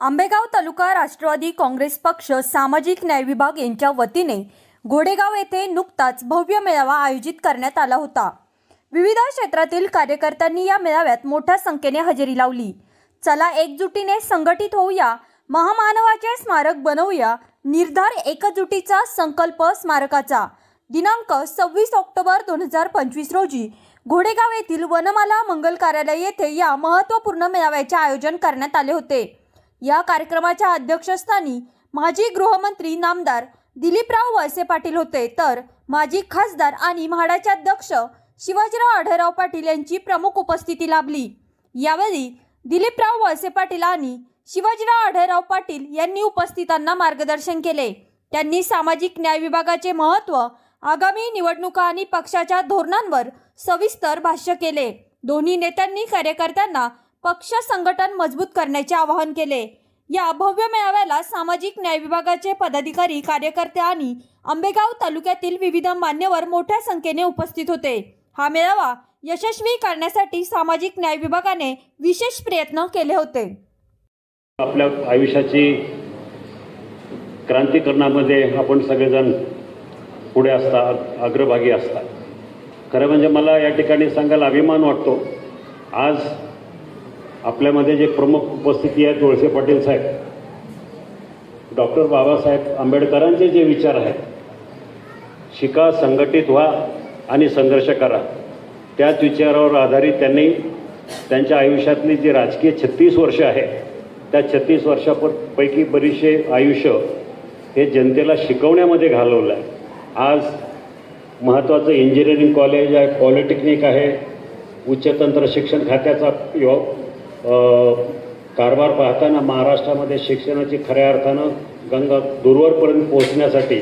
आंबेगाव तालुका राष्ट्रवादी काँग्रेस पक्ष सामाजिक न्याय विभाग यांच्या वतीने घोडेगाव येथे नुकताच भव्य मेळावा आयोजित करण्यात आला होता। विविध क्षेत्रातील कार्यकर्त्यांनी या मेळाव्यात मोठ्या संख्येने हजेरी लावली। चला एकजुटीने संघटित होऊया, महामानवाचे स्मारक बनवूया, निर्धार एकजुटीचा संकल्प स्मारकाचा। दिनांक 26 ऑक्टोबर 2025 रोजी घोडेगाव येथील वनमाला मंगल कार्यालय येथे या महत्त्वपूर्ण मेळाव्याचे आयोजन करण्यात आले होते। या कार्यक्रमाच्या अध्यक्षस्थानी माजी गृहमंत्री नामदार दिलीपराव वळसे पाटील होते, तर माजी खासदार आणि म्हाडाचे अध्यक्ष शिवाजीराव आढळराव पाटील यांची प्रमुख उपस्थिती लाभली। यावेळी दिलीपराव वळसे पाटील आणि शिवाजीराव आढळराव पाटील यांनी उपस्थितांना मार्गदर्शन केले। त्यांनी सामाजिक न्याय विभागाचे महत्त्व, आगामी निवडणुका आणि पक्षाच्या धोरणांवर सविस्तर भाष्य केले। दोन्ही नेत्यांनी कार्यकर्त्यांना पक्ष संघटन मजबूत करण्याचे आवाहन केले। या भव्य मेळाव्याला सामाजिक न्याय विभागाचे पदाधिकारी, कार्यकर्ते आणि आंबेगाव तालुक्यातील विविध मान्यवर मोठ्या संख्येने उपस्थित होते। हा मेळावा यशस्वी करण्यासाठी सामाजिक न्याय विभागाने विशेष प्रयत्न केले होते। आपल्या आयुष्याची क्रांतिकरणामध्ये आपण सगळेजण पुढे असतात, अग्रभागी असतात। खरं म्हणजे मला या ठिकाणी सांगायला अभिमान वाटतो, आज आपल्यामध्ये जे प्रमुख उपस्थिती आहेत वळसे पाटील साहेब, डॉक्टर बाबासाहेब आंबेडकरांचे जे विचार आहेत, शिका, संघटित व्हा आणि संघर्ष करा, त्याच विचारावर आधारित त्यांनी त्यांच्या आयुष्यातली जी राजकीय 36 वर्ष आहे, त्या 36 वर्षापैकी बरीचसे आयुष्य हे जनतेला शिकवण्यामध्ये घालवलं आहे। आज महत्त्वाचं इंजिनिअरिंग कॉलेज आहे, पॉलिटेक्निक आहे, उच्च तंत्र शिक्षण खात्याचा कारभार पाहताना महाराष्ट्रामध्ये शिक्षणाची खऱ्या अर्थानं गंगा दूरवरपर्यंत पोहोचण्यासाठी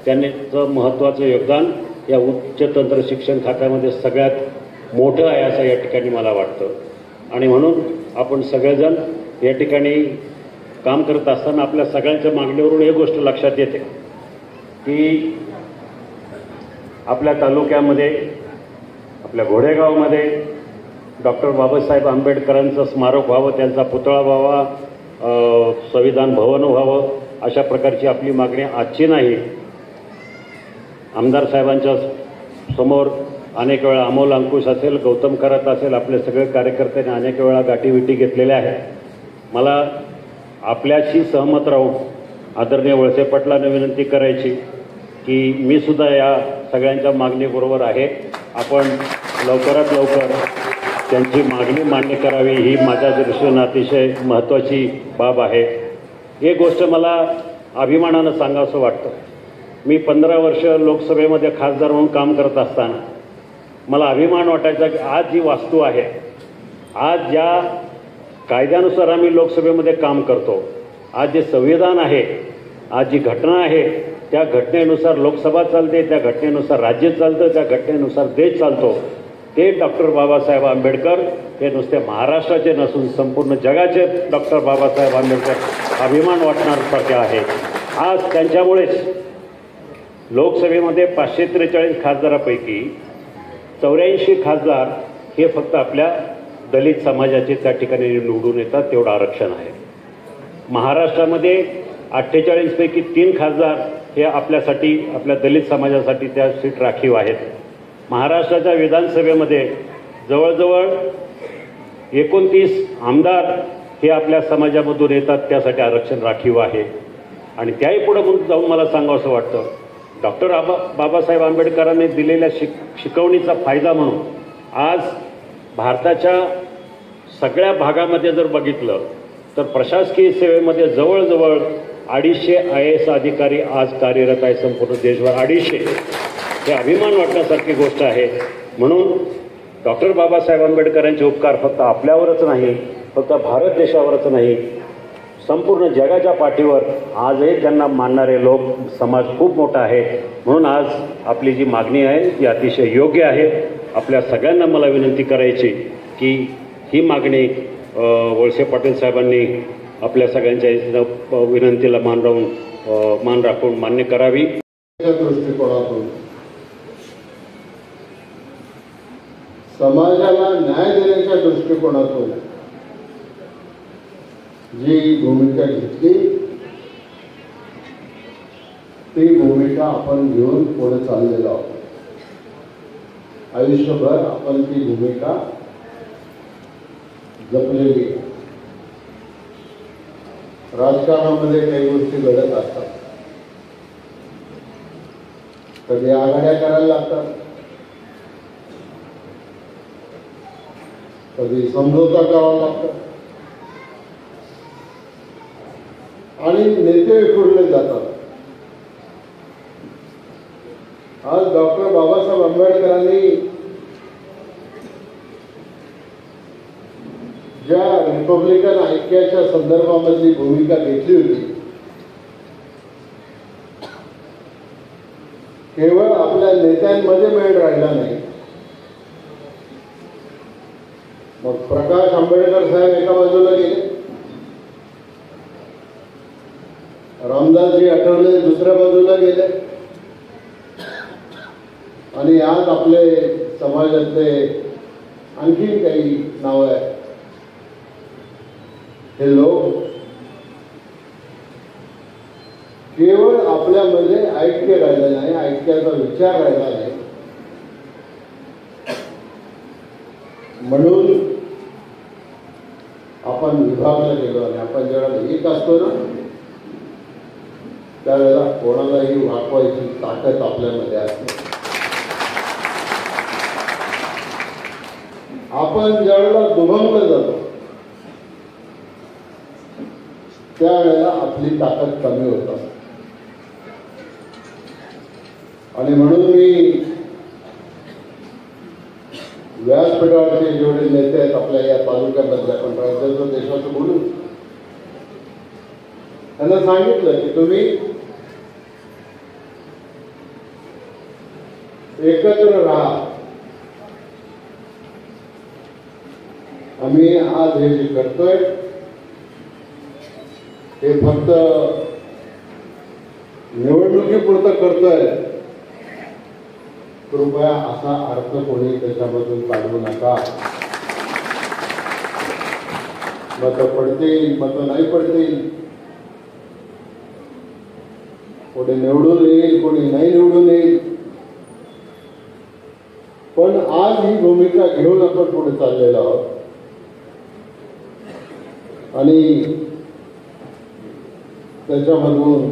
त्यांचं महत्त्वाचं योगदान या उच्च तंत्र शिक्षण खात्यामध्ये सगळ्यात मोठं आहे असं या ठिकाणी मला वाटतं। आणि म्हणून आपण सगळेजण या ठिकाणी काम करत असताना आपल्या सगळ्यांच्या मागणीवरून एक गोष्ट लक्षात येते की आपल्या तालुक्यामध्ये, आपल्या घोडेगावमध्ये डॉक्टर बाबासाहेब आंबेडकरांचं स्मारक व्हावं, त्यांचा पुतळा व्हावा, संविधान भवन व्हावं, अशा प्रकारची आपली मागणी आजची नाही। आमदार साहेबांच्या समोर अनेक वेळा अमोल अंकुश असेल, गौतम खरात असेल, आपले सगळे कार्यकर्त्यांनी अनेक वेळा गाठीविटी घेतलेल्या आहेत। मला आपल्याशी सहमत राहून आदरणीय वळसे पाटलांना विनंती करायची की मी सुद्धा या सगळ्यांच्या मागणीबरोबर आहे। आपण लवकरात लवकर त्यांची मागणी मान्य करावी, ही माझ्या दृष्टीने अतिशय महत्त्वाची बाब आहे। एक गोष्ट मला अभिमानानं सांगावंसं वाटतं, मी 15 वर्ष लोकसभेमध्ये खासदार म्हणून काम करत असताना मला अभिमान वाटायचा की आज जी वास्तू आहे, आज ज्या कायद्यानुसार आम्ही लोकसभेमध्ये काम करतो, आज जे संविधान आहे, आज जी घटना आहे, त्या घटनेनुसार लोकसभा चालते, त्या घटनेनुसार राज्य चालतं, त्या घटनेनुसार देश चालतो। ते डॉक्टर बाबासाहेब आंबेडकर हे नुसते महाराष्ट्राचे नसून संपूर्ण जगाचे डॉक्टर बाबासाहेब आंबेडकर अभिमान वाटण्यासारखे आहे। आज त्यांच्यामुळेच लोकसभेमध्ये 543 खासदारापैकी 84 खासदार हे फक्त आपल्या दलित समाजाचे त्या ठिकाणी निवडून येतात, तेवढं आरक्षण आहे। महाराष्ट्रामध्ये 48 पैकी 3 खासदार हे आपल्यासाठी, आपल्या दलित समाजासाठी त्या सीट राखीव आहेत। महाराष्ट्राच्या विधानसभेमध्ये जवळजवळ 29 आमदार हे आपल्या समाजामधून येतात, त्यासाठी आरक्षण राखीव आहे। आणि त्याही पुढे जाऊन मला सांगावंसं वाटतं, डॉक्टर बाबासाहेब आंबेडकरांनी दिलेल्या शिकवणीचा फायदा म्हणून आज भारताच्या सगळ्या भागामध्ये जर बघितलं तर प्रशासकीय सेवेमध्ये जवळजवळ 250 IAS अधिकारी आज कार्यरत आहे संपूर्ण देशभर। 250 हे अभिमान वाटण्यासारखी गोष्ट आहे। म्हणून डॉक्टर बाबासाहेब आंबेडकरांचे उपकार फक्त आपल्यावरच नाही, फक्त भारत देशावरच नाही, संपूर्ण जगाच्या पाठीवर आजही त्यांना मानणारे लोक समाज खूप मोठा आहे। म्हणून आज आपली जी मागणी आहे ती अतिशय योग्य आहे। आपल्या सगळ्यांना मला विनंती करायची की ही मागणी वळसे पाटील साहेबांनी आपल्या सगळ्यांच्या विनंतीला मान राखून मान्य करावी। दृष्टिकोनातून समाजाला न्याय देण्याच्या दृष्टिकोनातून जी भूमिका घेतली ती भूमिका आपण घेऊन पुढे चाललेलो आहोत. आयुष्यभर आपण ती भूमिका जपलेली आहे. राजकारणामध्ये काही गोष्टी घडत असतात. कधी आघाड्या करायला लागतात, कधी समझोता करावा लागतात आणि नेते विखुरले जातात. आज डॉक्टर बाबासाहेब आंबेडकरांनी ज्या रिपब्लिकन ऐक्याच्या संदर्भामधली भूमिका घेतली होती, केवळ आपल्या नेत्यांमध्ये मेळ राहिला नाही. मग प्रकाश आंबेडकर साहेब एका बाजूला गेले, रामदासजी आठवले दुसऱ्या बाजूला गेले आणि आज आपले समाजातले आणखी काही नाव आहेत. हे लोक केवळ आपल्यामध्ये ऐक्य राहिलं नाही, ऐक्याचा विचार राहिला नाही, म्हणून आपण विभागला गेलो. आणि आपण जेव्हा एक असतो ना त्यावेळेला कोणालाही वाकवायची ताकद आपल्यामध्ये असते. आपण ज्यावेळेला दुभंगलं जातो त्यावेळेला आपली ताकद कमी होत असते. आणि म्हणून मी व्यासपीठावरचे जेवढे नेते आहेत आपल्या या तालुक्यामधले, आपण राज्याचं देशाचं बोलू, त्यांना सांगितलं की तुम्ही एकत्र राहा. आम्ही आज हे जे करतोय हे फक्त निवडणुकीपुरतं करतोय, कृपया असा अर्थ कोणी त्याच्यामधून काढू नका. मतं पडतील, मतं नाही पडतील, कोणी निवडून येईल, कोणी नाही निवडून येईल, पण आज ही भूमिका घेऊन आपण पुढे चाललेलो आहोत. आणि त्याच्यामधून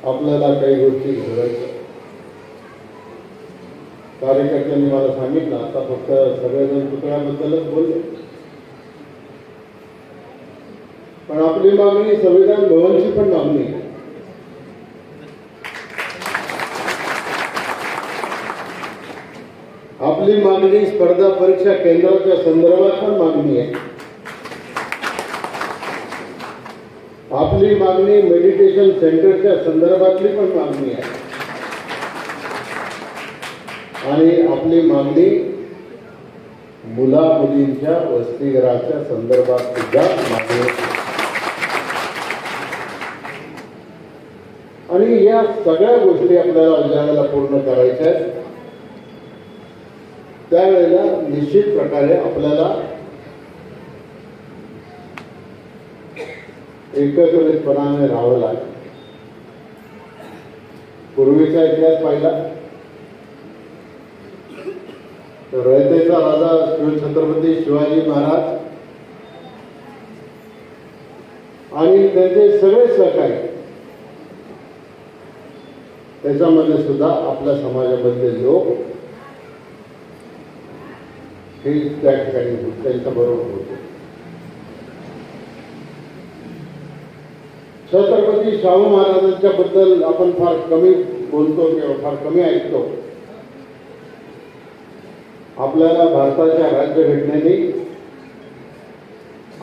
आपल्याला काही गोष्टी घडवायच्या. कार्यकर्त्यांनी मला सांगितलं आता फक्त सगळेजण पुतळ्याबद्दलच बोलले, पण आपली मागणी संविधान भवनची पण मागणी आहे. आपली मागणी स्पर्धा परीक्षा केंद्राच्या संदर्भात पण मागणी आहे. आपली मागणी मेडिटेशन सेंटरच्या संदर्भातली पण मागणी आहे. आणि आपली मागणी मुला मुलींच्या वसतिगृहाच्या संदर्भात सुद्धा मागणी आहे. आणि या सगळ्या गोष्टी आपल्याला ज्यावेळेला पूर्ण करायच्या आहेत त्यावेळेला निश्चित प्रकारे आपल्याला एकत्रितपणाने राहावं लागेल. पूर्वीचा इतिहास पाहिला तर रयतेचा राजा छत्रपती शिवाजी महाराज आणि त्यांचे सगळे सहकारी, त्याच्यामध्ये सुद्धा आपल्या समाजामधले लोक हे त्या ठिकाणी त्यांच्या बरोबर होते. छत्रपती शाहू महाराजांच्या बद्दल आपण फार कमी बोलतो किंवा फार कमी ऐकतो. आपल्याला भारताच्या राज्यघटनेने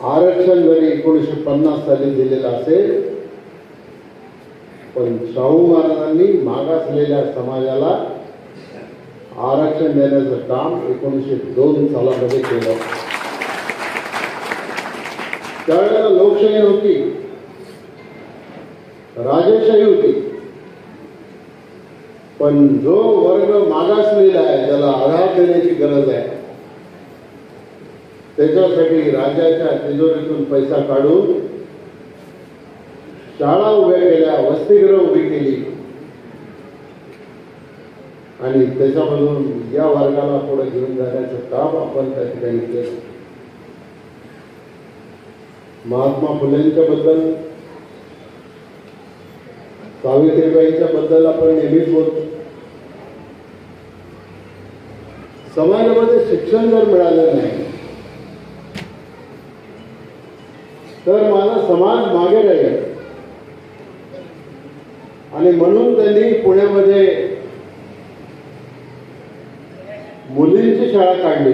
आरक्षण जरी 1950 साली दिलेलं असेल, पण शाहू महाराजांनी मागासलेल्या समाजाला आरक्षण देण्याचं काम 1902 सालामध्ये केलं. त्यावेळेला लोकशाही होती, राजेशाही होती, पण जो वर्ग मागासलेला आहे, ज्याला आधार देण्याची गरज आहे, त्याच्यासाठी राज्याच्या तिजोरीतून पैसा काढून शाळा उभ्या केल्या, वसतिगृह उभी केली आणि त्याच्यामधून या वर्गाला पुढे घेऊन जाण्याचं काम आपण त्या ठिकाणी केलं. महात्मा फुलेंच्या बद्दल, सावित्रीबाईंच्या बद्दल आपण नेहमीच बोलतो. समाजामध्ये शिक्षण जर मिळालं नाही तर माझा समाज मागे राहील आणि म्हणून त्यांनी पुण्यामध्ये मुलींची शाळा काढली.